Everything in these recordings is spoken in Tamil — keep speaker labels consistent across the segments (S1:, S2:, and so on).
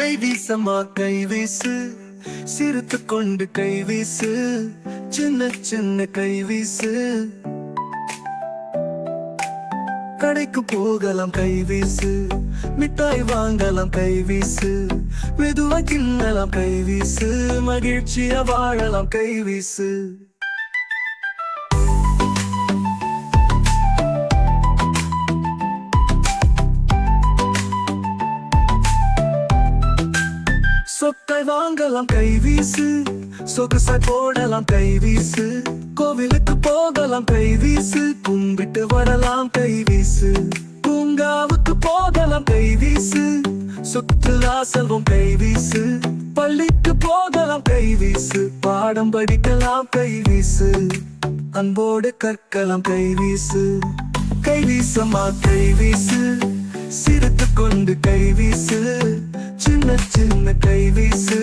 S1: கைவீசமா கைவீசு, சிரித்துக் கொண்டு கைவீசு, சின்ன சின்ன கைவீசு. கடைக்கு போகலாம் கைவீசு, மிட்டாய் வாங்கலாம் கைவீசு, மெதுவா கிண்ணலாம் கைவீசு, மகிழ்ச்சியா வாழலாம் கைவீசு. சொக்காய் வாங்கலாம் கைவீசு, சொகுசாய் போடலாம் கைவீசு, கோவிலுக்கு போகலாம் கைவீசு, கும்பிட்டு வரலாம் கைவீசு, பூங்காவுக்கு போகலாம் கைவீசு, சுற்றுலா செல்வோம் கைவீசு, பள்ளிக்கு போகலாம் கைவீசு, பாடம் படிக்கலாம் கைவீசு, அன்போடு கற்கலாம் கைவீசு. கைவீசமா கைவீசு, சிரித்துக் கொண்டு கைவீசு, சின்ன சின்ன கைவீசு.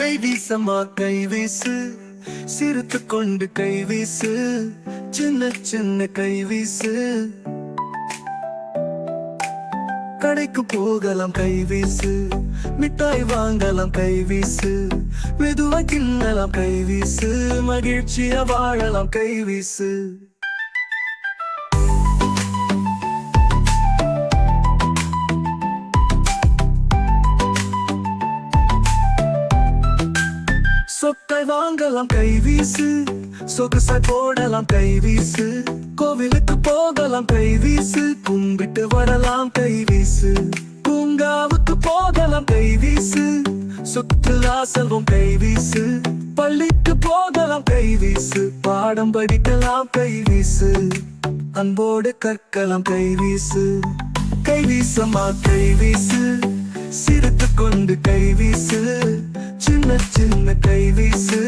S1: கைவீசமா கைவீசு, சிரித்துக் கொண்டு கைவீசு, சின்ன சின்ன கைவீசு. கடைக்கு போகலாம் கைவீசு, மிட்டாய் வாங்கலாம் கைவீசு, மெதுவா கிண்ணலாம் கைவீசு, மகிழ்ச்சியா வாழலாம் கைவீசு. சொக்காய் வாங்கலாம் கைவீசு, சொகுசாய் போடலாம் கைவீசு, கோவிலுக்கு போகலாம் கைவீசு, கும்பிட்டு வரலாம் கைவீசு, பூங்காவுக்கு போகலாம் கைவீசு, சுற்றுலா செல்வோம் கைவீசு, பள்ளிக்கு போகலாம் கைவீசு, பாடம் படிக்கலாம் கைவீசு, அன்போடு கற்கலாம் கைவீசு. கைவீசமா கைவீசு, சிரித்துக் கொண்டு கைவீசு, சின்ன சின்ன கைவீசு.